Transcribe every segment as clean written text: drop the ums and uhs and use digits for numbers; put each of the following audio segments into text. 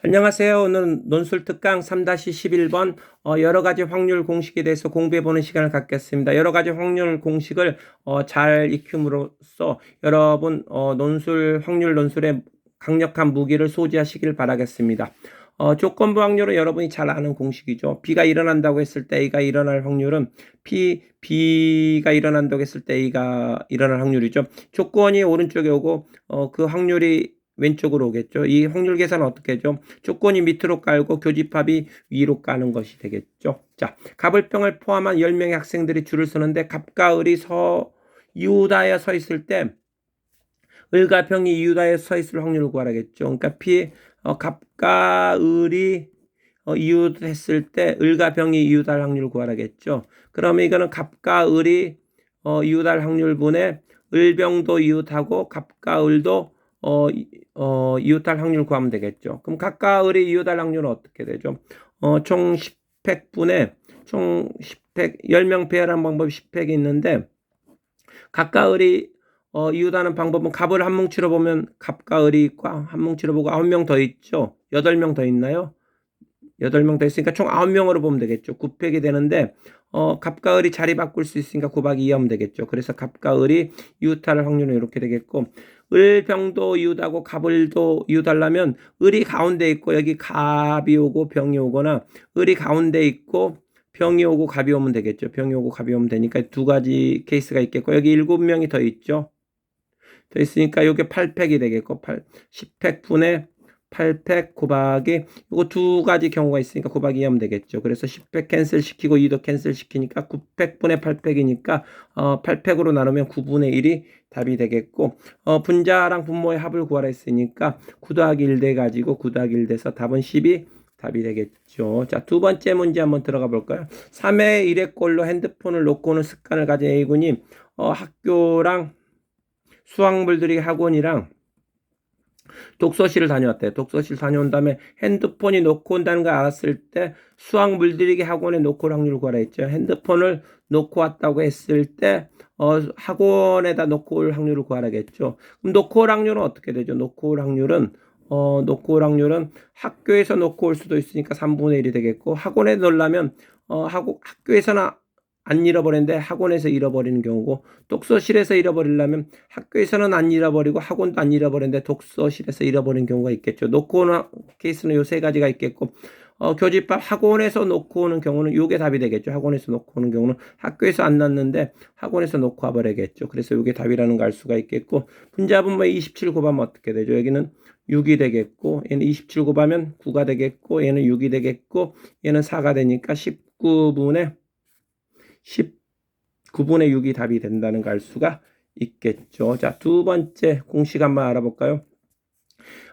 안녕하세요. 오늘은 논술특강 3-11번 여러 가지 확률 공식에 대해서 공부해보는 시간을 갖겠습니다. 여러 가지 확률 공식을 잘 익힘으로써 여러분 논술, 확률 논술의 강력한 무기를 소지하시길 바라겠습니다. 조건부 확률은 여러분이 잘 아는 공식이죠. B가 일어난다고 했을 때 A가 일어날 확률은 B가 일어난다고 했을 때 A가 일어날 확률이죠. 조건이 오른쪽에 오고 그 확률이 왼쪽으로 오겠죠. 이 확률 계산은 어떻게 하죠? 조건이 밑으로 깔고 교집합이 위로 까는 것이 되겠죠. 자, 갑을병을 포함한 10명의 학생들이 줄을 서는데 갑과 을이 이웃하여 서 있을 때 을과 병이 이웃하여 서 있을 확률을 구하라겠죠. 그러니까 갑과 을이 이웃했을 때 을과 병이 이웃할 확률을 구하라겠죠. 그러면 이거는 갑과 을이 이웃할 확률분에 을병도 이웃하고 갑과 을도 이웃할 확률 구하면 되겠죠. 그럼 갑과 을이 이웃할 확률은 어떻게 되죠? 총 10팩분에 총 10팩 10명 배열하는 방법이 10팩이 있는데 갑과 을이 이웃하는 방법은 갑을 한 뭉치로 보면 갑과 을이 있고 한 뭉치로 보고 9명 더 있죠. 8명 더 있나요? 8명 더 있으니까 총 9명으로 보면 되겠죠. 9팩이 되는데 갑과 을이 자리 바꿀 수 있으니까 곱하기 2 하면 되겠죠. 그래서 갑과 을이 이웃할 확률은 이렇게 되겠고 을병도 이웃하고 갑을도 이웃하려면 을이 가운데 있고 여기 갑이 오고 병이 오거나 을이 가운데 있고 병이 오고 갑이 오면 되겠죠. 병이 오고 갑이 오면 되니까 두 가지 케이스가 있겠고 여기 7명이 더 있죠. 더 있으니까 이게 8팩이 되겠고 10팩분의 8팩 곱하기 이거 두 가지 경우가 있으니까 곱하기 하면 되겠죠. 그래서 10팩 캔슬 시키고 2도 캔슬 시키니까 9팩분의 8팩이니까 8팩으로 나누면 9분의 1이 답이 되겠고 분자랑 분모의 합을 구하라 했으니까 9 더하기 1 돼가지고 9 더하기 1 돼서 답은 10이 답이 되겠죠. 자, 두 번째 문제 한번 들어가 볼까요? 3회 1회꼴로 핸드폰을 놓고 오는 습관을 가진 A군이 학교랑 수학물들이 학원이랑 독서실을 다녀왔대요. 독서실 다녀온 다음에 핸드폰이 놓고 온다는 걸 알았을 때 수학 물들이기 학원에 놓고 올 확률을 구하라 했죠. 핸드폰을 놓고 왔다고 했을 때 학원에다 놓고 올 확률을 구하라겠죠. 그럼 놓고 올 확률은 어떻게 되죠? 놓고 올 확률은 학교에서 놓고 올 수도 있으니까 3분의 1이 되겠고 학원에 놓으려면 학교에서는 안 잃어버리는데 학원에서 잃어버리는 경우고 독서실에서 잃어버리려면 학교에서는 안 잃어버리고 학원도 안 잃어버리는데 독서실에서 잃어버리는 경우가 있겠죠. 놓고 오는 케이스는 요 세 가지가 있겠고 교집합 학원에서 놓고 오는 경우는 요게 답이 되겠죠. 학원에서 놓고 오는 경우는 학교에서 안 났는데 학원에서 놓고 와버리겠죠. 그래서 요게 답이라는 걸 알 수가 있겠고 분자분모에 27 곱하면 어떻게 되죠? 여기는 6이 되겠고 얘는 27 곱하면 9가 되겠고 얘는 6이 되겠고 얘는 4가 되니까 19분의 6이 답이 된다는 걸 알 수가 있겠죠. 자, 두 번째 공식 한번 알아볼까요?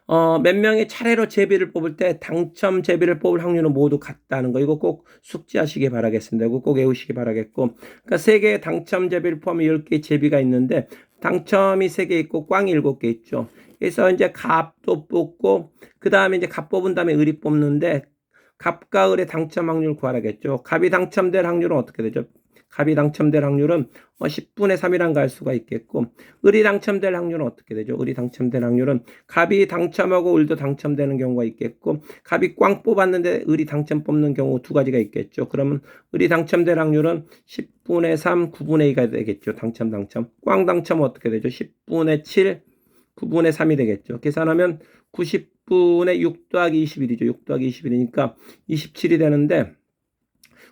몇 명이 차례로 제비를 뽑을 때 당첨 제비를 뽑을 확률은 모두 같다는 거. 이거 꼭 숙지하시기 바라겠습니다. 이거 꼭 외우시기 바라겠고. 그러니까 3개의 당첨 제비를 포함해 10개의 제비가 있는데 당첨이 3개 있고 꽝이 7개 있죠. 그래서 이제 갑도 뽑고 그 다음에 이제 갑 뽑은 다음에 을이 뽑는데 갑과 을의 당첨 확률 구하라겠죠. 갑이 당첨될 확률은 어떻게 되죠? 갑이 당첨될 확률은 10분의 3이란 걸 알 수가 있겠고 을이 당첨될 확률은 어떻게 되죠? 을이 당첨될 확률은 갑이 당첨하고 을도 당첨되는 경우가 있겠고 갑이 꽝 뽑았는데 을이 당첨 뽑는 경우 두 가지가 있겠죠. 그러면 을이 당첨될 확률은 10분의 3, 9분의 2가 되겠죠. 당첨. 꽝 당첨은 어떻게 되죠? 10분의 7, 9분의 3이 되겠죠. 계산하면 90분의 6 더하기 21이죠. 6 더하기 21이니까 27이 되는데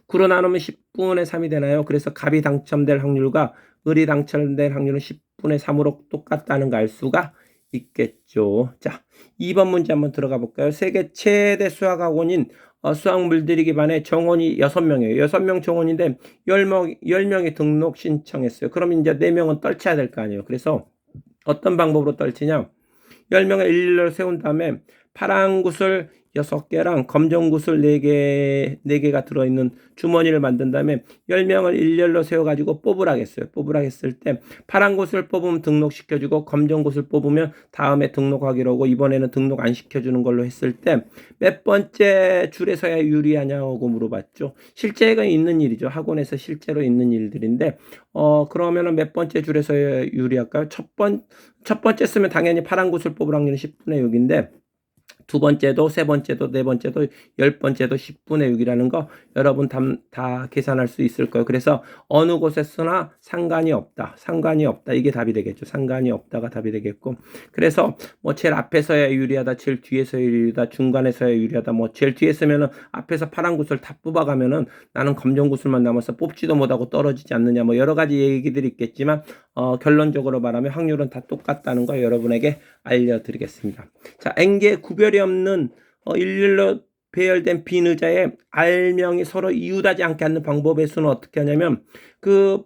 9로 나누면 10분의 3이 되나요? 그래서 갑이 당첨될 확률과 을이 당첨될 확률은 10분의 3으로 똑같다는 걸 알 수가 있겠죠. 자, 2번 문제 한번 들어가 볼까요? 세계 최대 수학학원인 수학 물들이기 반에 정원이 6명이에요. 6명 정원인데 10명이 등록 신청했어요. 그럼 이제 4명은 떨쳐야 될 거 아니에요. 그래서 어떤 방법으로 떨치냐? 10명을 일렬로 세운 다음에 파란 구슬 6개랑 검정 구슬 4개가 들어있는 주머니를 만든 다음에 10명을 일렬로 세워가지고 뽑으라 했어요. 뽑으라 했을 때 파란 구슬 뽑으면 등록시켜주고 검정 구슬 뽑으면 다음에 등록하기로 하고 이번에는 등록 안 시켜주는 걸로 했을 때 몇 번째 줄에 서야 유리하냐고 물어봤죠. 실제가 있는 일이죠. 학원에서 실제로 있는 일들인데 그러면은 몇 번째 줄에 서야 유리할까요? 첫 번째 쓰면 당연히 파란 구슬 뽑을 확률은 10분의 6인데 두 번째도, 세 번째도, 네 번째도, 열 번째도 10분의 6이라는 거 여러분 다 계산할 수 있을 거예요. 그래서 어느 곳에 쓰나 상관이 없다. 상관이 없다. 이게 답이 되겠죠. 상관이 없다가 답이 되겠고. 그래서 뭐 제일 앞에서야 유리하다, 제일 뒤에서야 유리하다, 중간에서야 유리하다, 뭐 제일 뒤에 쓰면은 앞에서 파란 구슬 다 뽑아가면은 나는 검정 구슬만 남아서 뽑지도 못하고 떨어지지 않느냐, 뭐 여러 가지 얘기들이 있겠지만, 결론적으로 말하면 확률은 다 똑같다는 거 여러분에게 알려드리겠습니다. 자, N개 구별이 없는 일렬로 배열된 빈 의자에 R명이 서로 이웃하지 않게 하는 방법의 수는 어떻게 하냐면, 그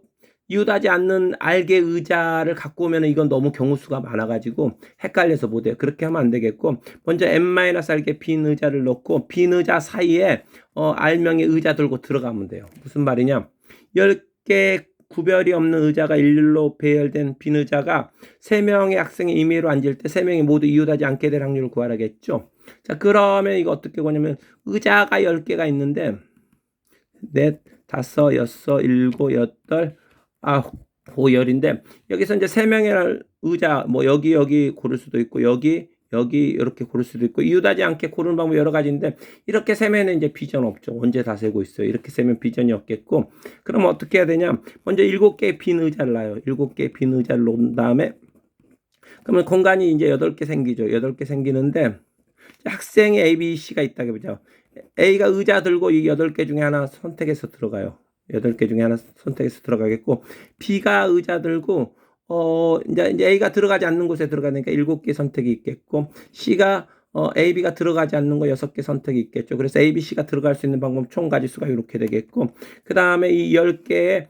이웃하지 않는 R개 의자를 갖고 오면 이건 너무 경우수가 많아가지고 헷갈려서 못해요. 그렇게 하면 안 되겠고, 먼저 n-R개 빈 의자를 넣고 빈 의자 사이에 R명의 의자 들고 들어가면 돼요. 무슨 말이냐, 10개 구별이 없는 의자가 일렬로 배열된 빈 의자가 3명의 학생이 임의로 앉을 때 3명이 모두 이웃하지 않게 될 확률을 구하라겠죠. 자, 그러면 이거 어떻게 구하냐면, 의자가 10개가 있는데 넷, 다섯, 여섯, 일곱, 여덟, 아홉, 열인데, 여기서 이제 3명의 의자, 뭐 여기 고를 수도 있고 여기 이렇게 고를 수도 있고, 이웃하지 않게 고르는 방법 여러 가지인데, 이렇게 세면은 이제 비전 없죠. 언제 다 세고 있어요. 이렇게 세면 비전이 없겠고, 그럼 어떻게 해야 되냐, 먼저 7개의 빈 의자를 놔요. 7개의 빈 의자를 놓은 다음에, 그러면 공간이 이제 8개 생기죠. 8개 생기는데, 학생이 A, B, C가 있다고 보죠. A가 의자 들고 이 8개 중에 하나 선택해서 들어가요. 8개 중에 하나 선택해서 들어가겠고, B가 의자 들고 이제 A가 들어가지 않는 곳에 들어가니까 7개 선택이 있겠고, C가 A, B가 들어가지 않는 거 6개 선택이 있겠죠. 그래서 A, B, C가 들어갈 수 있는 방법 총 가지수가 이렇게 되겠고, 그 다음에 이 10개의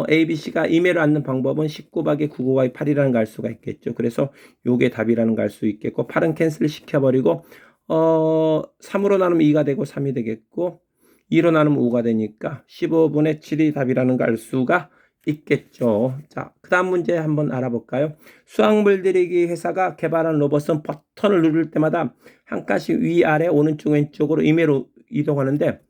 A, B, C가 임의로 앉는 방법은 19 곱하기 9 곱하기 8이라는 갈 수가 있겠죠. 그래서 요게 답이라는 갈 수 있겠고, 8은 캔슬 시켜버리고 3으로 나누면 2가 되고 3이 되겠고, 2로 나누면 5가 되니까 15분의 7이 답이라는 걸 알 수가 있겠죠. 자, 그 다음 문제 한번 알아볼까요? 수확물 들이기 회사가 개발한 로봇은 버튼을 누를 때마다 한 칸씩 위아래 오른쪽 왼쪽으로 임의로 이동하는데,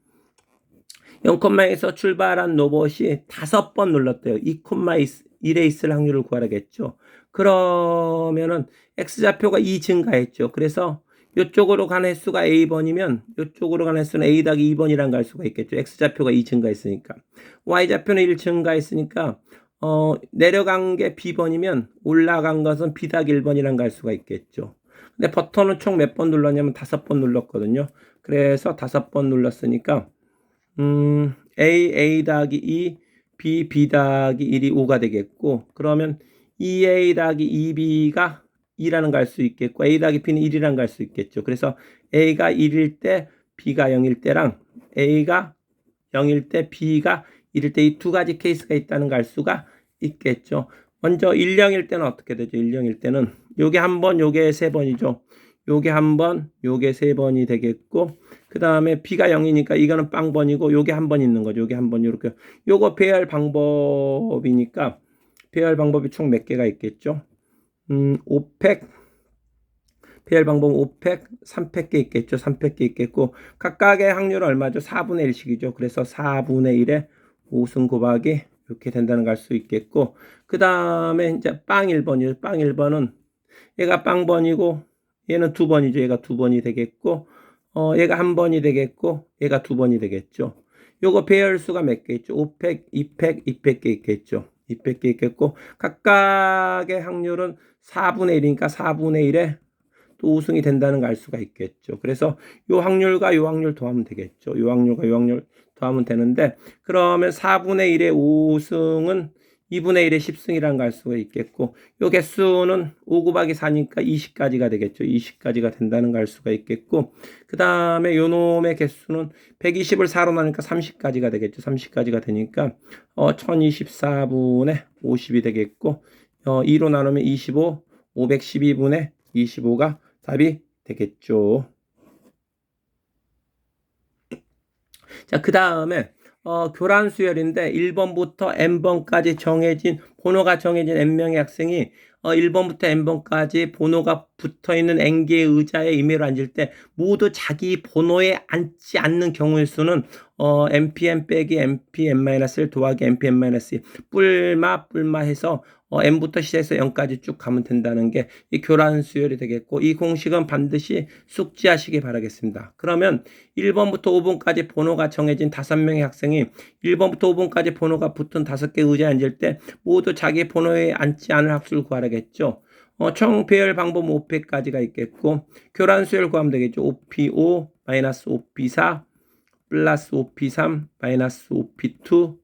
0,1에서 출발한 로봇이 5번 눌렀대요. 2,1에 있을 확률을 구하라겠죠. 그러면은 X좌표가 2 증가했죠. 그래서 이쪽으로 가는 횟수가 A번이면 이쪽으로 가는 횟수는 A 더하기 2번이라는 걸 알 수가 있겠죠. X좌표가 2 증가했으니까. Y좌표는 1 증가했으니까 내려간 게 B번이면 올라간 것은 B 더하기 1번이라는 걸 알 수가 있겠죠. 근데 버튼은 총 몇 번 눌렀냐면 5번 눌렀거든요. 그래서 5번 눌렀으니까 A 더하기 2, B 더하기 1이 5가 되겠고, 그러면 2A 더하기 2B가 2라는 거 알 수 있겠고, A 더하기 B는 1이라는 거 알 수 있겠죠. 그래서 A가 1일 때, B가 0일 때랑 A가 0일 때, B가 1일 때 이 두 가지 케이스가 있다는 거 알 수가 있겠죠. 먼저 1, 0일 때는 어떻게 되죠? 1, 0일 때는 요게 한 번, 요게 3번이죠. 요게 한 번, 요게 3번이 되겠고, 그 다음에 B가 0이니까 이거는 빵번이고, 요게 한 번 있는 거죠. 요게 한 번, 요렇게. 요거 배열 방법이니까, 배열 방법이 총 몇 개가 있겠죠? 5팩, 배열 방법 5팩, 3팩 개 있겠죠. 3팩 개 있겠고, 각각의 확률은 얼마죠? 4분의 1씩이죠. 그래서 4분의 1에 5승 곱하기 이렇게 된다는 걸 알 수 있겠고, 그 다음에 이제 빵 1번이죠. 빵 1번은 얘가 빵번이고, 얘는 2번이죠. 얘가 2번이 되겠고, 얘가 1번이 되겠고, 얘가 2번이 되겠죠. 요거 배열수가 몇 개 있죠? 5팩, 2팩, 2팩 개 있겠죠. 200개 있겠고, 각각의 확률은 4분의 1이니까 4분의 1에 또 우승이 된다는 걸 알 수가 있겠죠. 그래서 요 확률과 요 확률 더하면 되겠죠. 요 확률과 요 확률 더하면 되는데, 그러면 4분의 1의 5승은 2분의 1의 10승이라는 걸 알 수가 있겠고, 요 개수는 5 곱하기 4니까 20가지가 되겠죠. 20가지가 된다는 걸 알 수가 있겠고, 그 다음에 요 놈의 개수는 120을 4로 나니까 30가지가 되겠죠. 30가지가 되니까 1024분의 50이 되겠고, 2로 나누면 25, 512분의 25가 답이 되겠죠. 자, 그 다음에 교란 수열인데 1번부터 n번까지 정해진 번호가 정해진 n명의 학생이 1번부터 n번까지 번호가 붙어있는 n개의 의자에 임의로 앉을 때 모두 자기 번호에 앉지 않는 경우의 수는 MPN 빼기 MPN-1 더하기 MPN-2 뿔마 해서 n부터 시작해서 0까지 쭉 가면 된다는 게 이 교란 수열이 되겠고, 이 공식은 반드시 숙지하시기 바라겠습니다. 그러면 1번부터 5번까지 번호가 정해진 5명의 학생이 1번부터 5번까지 번호가 붙은 5개 의자에 앉을 때 모두 자기 번호에 앉지 않을 학수를 구하라겠죠. 총 배열 방법 5패까지가 있겠고, 교란 수열 구하면 되겠죠. 5P5 마이너스 5P4 플러스 5P3 마이너스 5P2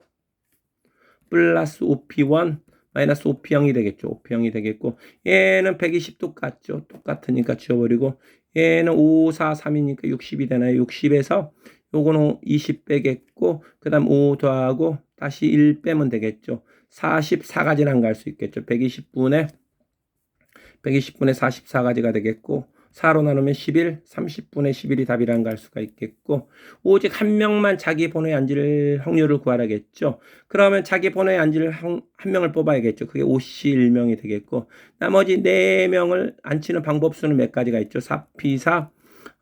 플러스 5P1 마이너스 5P0이 되겠죠. 5P0이 되겠고, 얘는 120 똑같죠. 똑같으니까 지워버리고, 얘는 5, 4, 3이니까 60이 되나요? 60에서 요거는 20 빼겠고, 그 다음 5 더하고 다시 1 빼면 되겠죠. 44가지는 갈 수 있겠죠. 120분의 44가지가 되겠고, 4로 나누면 11, 30분의 11이 답이라는 걸 알 수가 있겠고, 오직 한 명만 자기 번호에 앉을 확률을 구하라겠죠. 그러면 자기 번호에 앉을 한 명을 뽑아야겠죠. 그게 51명이 되겠고, 나머지 4명을 앉히는 방법 수는 몇 가지가 있죠. 4P4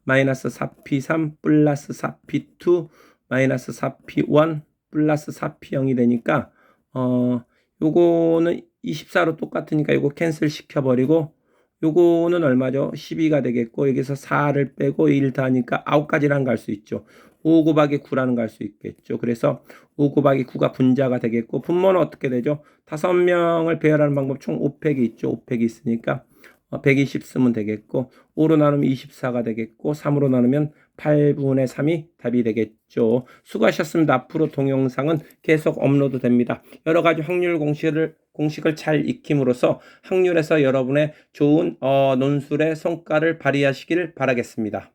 마이너스 4P3 플러스 4P2 마이너스 4P1 플러스 4P0이 되니까 요거는 24로 똑같으니까 요거 캔슬 시켜버리고, 요거는 얼마죠? 12가 되겠고, 여기서 4를 빼고 1 더하니까 9가지라는 걸 알 수 있죠. 5 곱하기 9라는 걸 알 수 있겠죠. 그래서 5 곱하기 9가 분자가 되겠고, 분모는 어떻게 되죠? 5명을 배열하는 방법 총 5팩이 있죠. 5팩이 있으니까 120 쓰면 되겠고, 5로 나누면 24가 되겠고, 3으로 나누면 8분의 3이 답이 되겠죠. 수고하셨습니다. 앞으로 동영상은 계속 업로드 됩니다. 여러 가지 확률 공식을 잘 익힘으로써 확률에서 여러분의 좋은 논술의 성과를 발휘하시길 바라겠습니다.